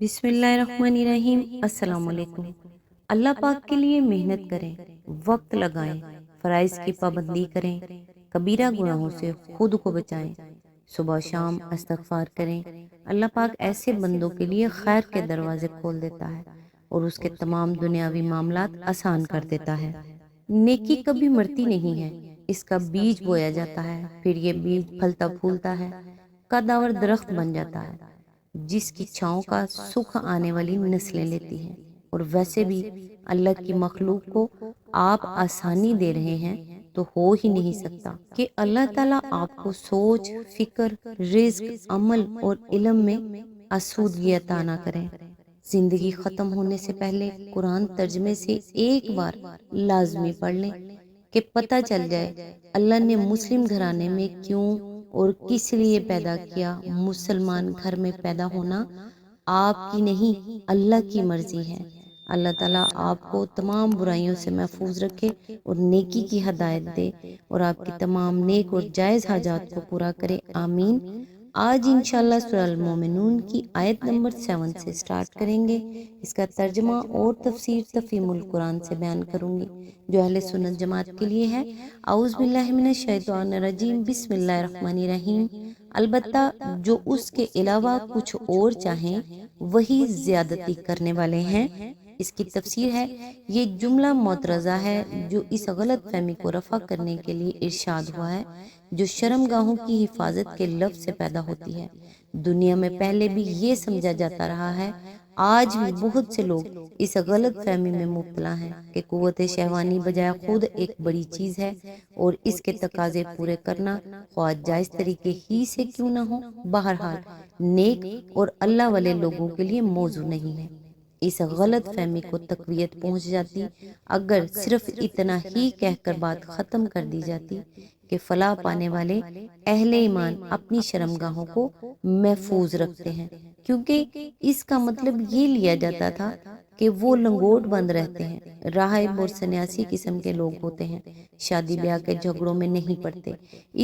بسم اللہ الرحمن الرحیم۔ السلام علیکم۔ اللہ پاک کے لیے محنت کریں، وقت لگائیں، فرائض کی پابندی کریں، کبیرہ گناہوں سے خود کو بچائیں، صبح شام استغفار کریں۔ اللہ پاک ایسے بندوں کے لیے خیر کے دروازے کھول دیتا ہے اور اس کے تمام دنیاوی معاملات آسان کر دیتا ہے۔ نیکی کبھی مرتی نہیں ہے، اس کا بیج بویا جاتا ہے، پھر یہ بیج پھلتا پھولتا ہے، قداور درخت بن جاتا ہے جس کی چھاؤں کا سکھ آنے والی نسلیں لیتی ہیں۔ اور ویسے بھی اللہ کی مخلوق کو آپ آسانی دے رہے ہیں تو ہو ہی نہیں سکتا کہ اللہ تعالیٰ آپ کو سوچ، فکر، رزق، عمل اور علم میں آسودگی عطا نہ کریں۔ زندگی ختم ہونے سے پہلے قرآن ترجمے سے ایک بار لازمی پڑھ لیں کہ پتہ چل جائے اللہ نے مسلم گھرانے میں کیوں اور کس لیے پیدا کیا۔ مسلمان گھر میں پیدا ہونا آپ کی نہیں، اللہ کی مرضی ہے۔ اللہ تعالیٰ آپ کو تمام برائیوں سے محفوظ رکھے اور نیکی کی ہدایت دے اور آپ کی تمام نیک اور جائز حاجات کو پورا کرے، آمین۔ آج انشاءاللہ سورہ المومنون کی آیت نمبر 7 سے سٹارٹ کریں گے۔ اس کا ترجمہ اور تفسیر تفہیم القرآن سے بیان کروں گی جو اہل سنت جماعت کے لیے ہے۔ اعوذ باللہ من الشیطان الرجیم، بسم اللہ الرحمن الرحیم۔ البتہ جو اس کے علاوہ کچھ اور چاہیں وہی زیادتی کرنے والے ہیں۔ اس کی تفسیر ہے، یہ جملہ معترضہ ہے جو اس غلط فہمی کو رفع کرنے کے لیے ارشاد ہوا ہے جو شرمگاہوں کی حفاظت کے لفظ سے پیدا ہوتی ہے۔ دنیا میں پہلے بھی یہ سمجھا جاتا رہا ہے، آج بھی بہت سے لوگ اس غلط فہمی میں مبتلا ہیں کہ قوت شہوانی بجائے خود ایک بڑی چیز ہے اور اس کے تقاضے پورے کرنا خواہ جائز طریقے ہی سے کیوں نہ ہو، بہرحال نیک اور اللہ والے لوگوں کے لیے موضوع نہیں ہے۔ اس غلط فہمی کو تقویت پہنچ جاتی اگر صرف اتنا ہی کہہ کر بات ختم کر دی جاتی کہ فلاح پانے والے اہل ایمان اپنی شرمگاہوں کو محفوظ رکھتے ہیں، کیونکہ اس کا مطلب یہ لیا جاتا تھا کہ وہ لنگوٹ بند رہتے ہیں، راہب اور سنیاسی قسم کے لوگ ہوتے ہیں، شادی بیاہ کے جھگڑوں میں نہیں پڑتے۔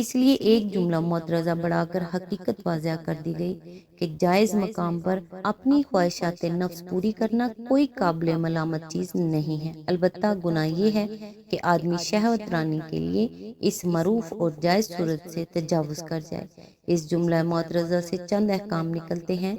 اس لیے ایک جملہ معترضہ بڑھا کر حقیقت واضح کر دی گئی کہ جائز مقام پر اپنی خواہشات نفس پوری کرنا کوئی قابل ملامت چیز نہیں ہے۔ البتہ گناہ یہ ہے کہ آدمی شہوت رانی کے لیے اس معروف اور جائز صورت سے تجاوز کر جائے۔ اس جملہ معترضہ سے چند احکام نکلتے ہیں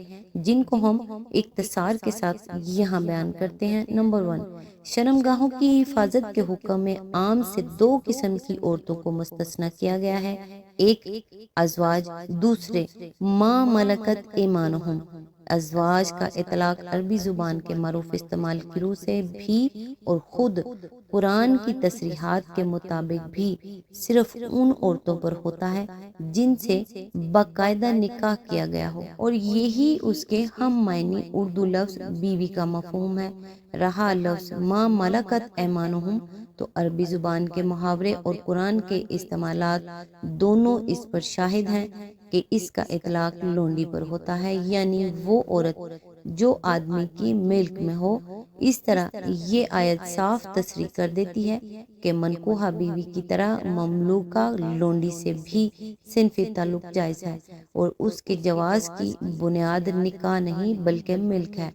جن کو ہم اختصار کے ساتھ یہاں بیان کرتے ہیں۔ نمبر 1، شرمگاہوں کی حفاظت کے حکم میں عام سے دو قسم کی عورتوں کو مستثنی کیا گیا ہے، ایک ازواج، دوسرے ما ملکت ایمانہم۔ ازواج کا اطلاق عربی زبان کے معروف استعمال کی روح سے بھی اور خود قرآن کی تصریحات کے مطابق بھی صرف ان عورتوں پر ہوتا ہے جن سے باقاعدہ نکاح کیا گیا ہو، اور یہی اس کے ہم معنی اردو لفظ بیوی کا مفہوم ہے۔ رہا لفظ ما ملکت ایمانہم تو عربی زبان کے محاورے اور قرآن کے استعمالات دونوں اس پر شاہد ہیں کہ اس کا اطلاق لونڈی پر ہوتا ہے، یعنی وہ عورت جو آدمی کی ملک میں ہو۔ اس طرح یہ آیت صاف تصریح کر دیتی ہے کہ منکوحہ بیوی کی طرح مملوکہ لونڈی سے بھی صنفی تعلق جائز ہے اور اس کے جواز کی بنیاد نکاح نہیں بلکہ ملک ہے۔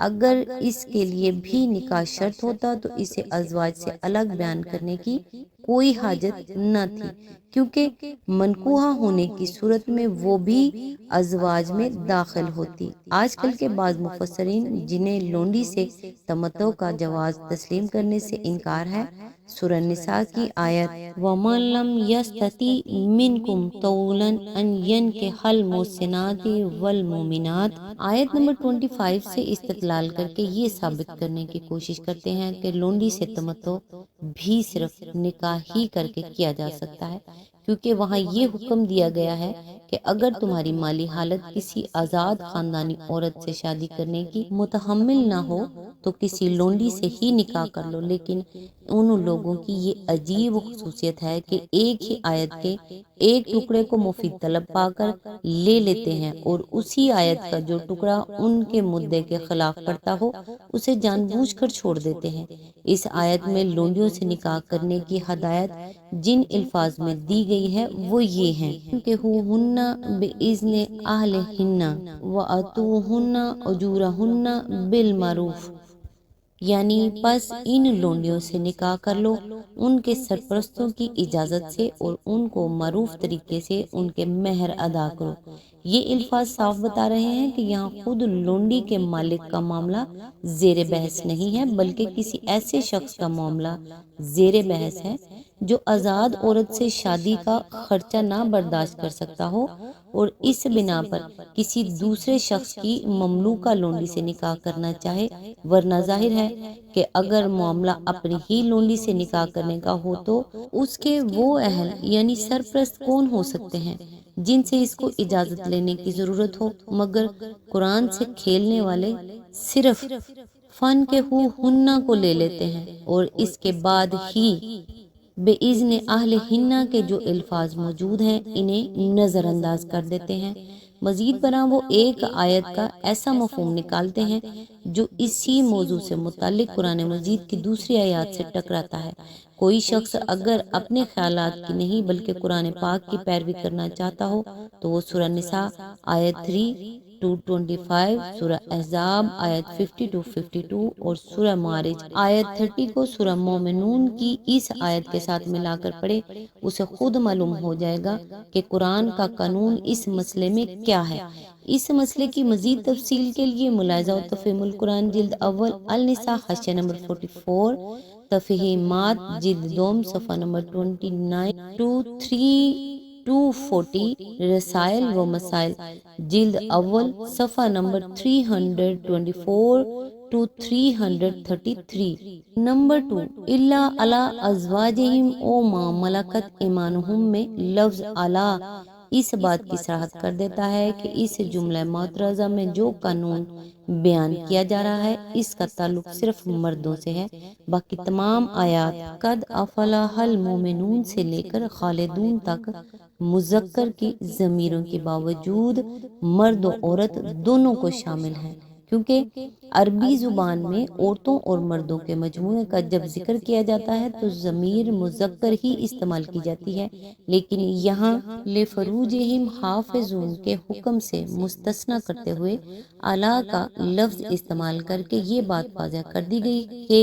اگر اس کے لیے بھی نکاح شرط ہوتا تو اسے ازواج سے الگ بیان کرنے کی کوئی حاجت نہ تھی، کیونکہ منکوحہ ہونے کی صورت میں وہ بھی ازواج میں داخل ہوتی۔ آج کل کے بعض مفسرین جنہیں لونڈی سے تمتع کا جواز تسلیم کرنے سے انکار ہے، سورہ نساء کی آیت وَمَن لَّمْ يَسْتَطِعْ مِنكُمْ طَوْلًا أَن يَنكِحَ الْمُحْصَنَاتِ وَالْمُؤْمِنَاتِ آیت نمبر 25 سے استدلال کر کے یہ ثابت کرنے کی کوشش کرتے ہیں کہ لونڈی سے تمتع بھی صرف نکاح ہی کر کے کیا جا سکتا ہے، کیونکہ وہاں یہ حکم دیا گیا ہے کہ اگر تمہاری مالی حالت کسی آزاد خاندانی عورت سے شادی کرنے کی متحمل نہ ہو تو کسی لونڈی سے ہی نکاح کر لو۔ لیکن ان لوگوں کی یہ عجیب خصوصیت ہے کہ ایک ہی آیت کے ایک ٹکڑے کو مفید طلب پا کر لے لیتے ہیں اور اسی آیت کا جو ٹکڑا ان کے مدعے کے خلاف پڑتا ہو اسے جان بوجھ کر چھوڑ دیتے ہیں۔ اس آیت میں لونڈیوں سے نکاح کرنے کی ہدایت جن الفاظ میں دی گئی ہے وہ یہ ہیں کہ ہن بِإِذْنِ أَهْلِهِنَّ وَآتُوهُنَّ أُجُورَهُنَّ بِالْمَعْرُوفِ، یعنی پس ان لونڈیوں سے نکاح کر لو ان کے سرپرستوں کی اجازت سے اور ان کو معروف طریقے سے ان کے مہر ادا کرو۔ یہ الفاظ صاف بتا رہے ہیں کہ یہاں خود لونڈی کے مالک کا معاملہ زیر بحث نہیں ہے بلکہ کسی ایسے شخص کا معاملہ زیر بحث ہے جو آزاد عورت سے شادی کا خرچہ نہ برداشت کر سکتا ہو اور اس بنا پر کسی دوسرے شخص کی مملوکہ لونڈی سے نکاح کرنا چاہے، ورنہ ظاہر ہے کہ اگر معاملہ اپنی ہی لونڈی سے نکاح کرنے کا ہو تو اس کے وہ اہل یعنی سرپرست کون ہو سکتے ہیں جن سے اس کو اجازت لینے کی ضرورت ہو، مگر قرآن سے کھیلنے والے صرف فن کے ہنہ کو لے لیتے ہیں اور اس کے بعد ہی بِإِذْنِ أَهْلِهِنَّ کے جو الفاظ موجود ہیں انہیں نظر انداز کر دیتے ہیں۔ مزید برآں وہ ایک آیت کا ایسا مفہوم نکالتے ہیں جو اسی موضوع سے متعلق قرآن مجید کی دوسری آیات سے ٹکراتا ہے۔ کوئی شخص اگر اپنے خیالات کی نہیں بلکہ قرآن پاک کی پیروی کرنا چاہتا ہو تو وہ سورہ نساء آیت 3-25، سورہ احزاب آیت 50-52 اور سورہ معارج آیت 30 کو سورہ مومنون کی اس آیت کے ساتھ ملا کر پڑھے، اسے خود معلوم ہو جائے گا کہ قرآن کا قانون اس مسئلے میں کیا ہے۔ اس مسئلے کی مزید تفصیل کے لیے ملاحظہ و تفہیم القرآن جلد اول النساء حاشیہ نمبر 44، تفہیمات جلد دوم صفحہ نمبر 29-3-240، رسائل و مسائل جلد اول صفحہ نمبر 324-333۔ نمبر 2، الا علی ازواجہم او ما ملکت ایمانہم میں لفظ علی اس بات کی صراحت کر دیتا ہے کہ اس جملہ معترضہ میں جو قانون بیان کیا جا رہا ہے اس کا تعلق صرف مردوں سے ہے، باقی تمام آیات قد افلح المؤمنون سے لے کر خالدون تک مذکر کی ضمیروں کے باوجود مرد و عورت دونوں کو شامل ہیں، کیونکہ عربی زبان میں عورتوں اور مردوں کے مجموعے کا جب ذکر کیا جاتا ہے تو ضمیر مذکر ہی استعمال کی جاتی ہے، لیکن یہاں لفروجہم حافظون کے حکم سے مستثنی کرتے ہوئے اعلیٰ کا لفظ استعمال کر کے یہ بات واضح کر دی گئی کہ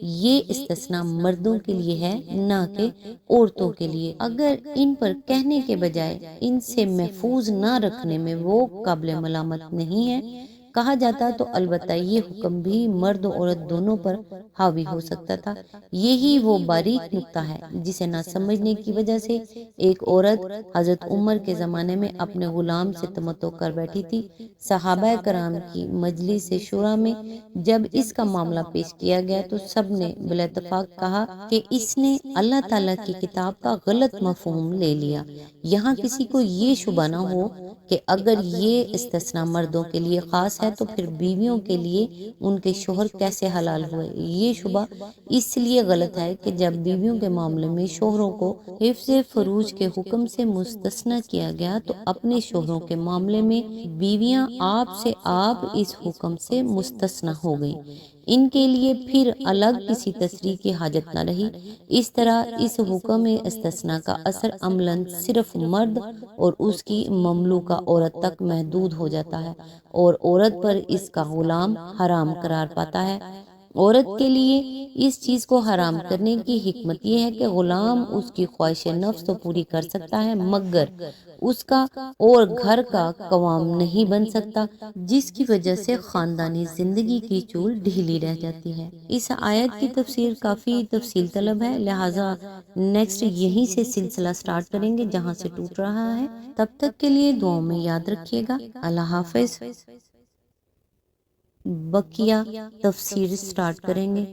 یہ استثناء مردوں کے لیے ہے نہ کہ عورتوں کے لیے۔ اگر ان پر کہنے کے بجائے ان سے محفوظ نہ رکھنے میں وہ قابل ملامت نہیں ہے کہا جاتا تو البتہ یہ حکم بھی مرد و عورت دونوں پر حاوی ہو سکتا تھا۔ یہی وہ باریک نکتہ ہے جسے نہ سمجھنے کی وجہ سے ایک عورت حضرت عمر کے زمانے میں اپنے غلام سے تمتع کر بیٹھی تھی۔ صحابہ کرام کی مجلس شورا میں جب اس کا معاملہ پیش کیا گیا تو سب نے بلا اتفاق کہا کہ اس نے اللہ تعالیٰ کی کتاب کا غلط مفہوم لے لیا۔ یہاں کسی کو یہ شبہ نہ ہو کہ اگر یہ استثناء مردوں کے لیے خاص ہے تو پھر بیویوں کے لیے ان کے شوہر کیسے حلال ہوئے۔ یہ شبہ اس لیے غلط ہے کہ جب بیویوں کے معاملے میں شوہروں کو حفظ فروج کے حکم سے مستثنی کیا گیا تو اپنے شوہروں کے معاملے میں بیویاں آپ سے آپ اس حکم سے مستثنی ہو گئیں، ان کے لیے پھر الگ کسی تصریح کی حاجت نہ رہی۔ اس طرح اس حکم استثناء کا اثر عملاً صرف مرد اور اس کی مملوکہ عورت تک محدود ہو جاتا ہے اور عورت پر اس کا غلام حرام قرار پاتا ہے۔ عورت کے لیے اس چیز کو حرام کرنے کی حکمت یہ ہے کہ غلام اس کی خواہش نفس تو پوری کر سکتا ہے مگر اس کا اور گھر کا قوام نہیں بن سکتا، جس کی وجہ سے خاندانی زندگی کی چول ڈھیلی رہ جاتی ہے۔ اس آیت کی تفسیر کافی تفصیل طلب ہے، لہٰذا نیکسٹ یہیں سے سلسلہ سٹارٹ کریں گے جہاں سے ٹوٹ رہا ہے۔ تب تک کے لیے دعاؤں میں یاد رکھیے گا۔ اللہ حافظ۔ بقیہ تفسیر سٹارٹ کریں گے۔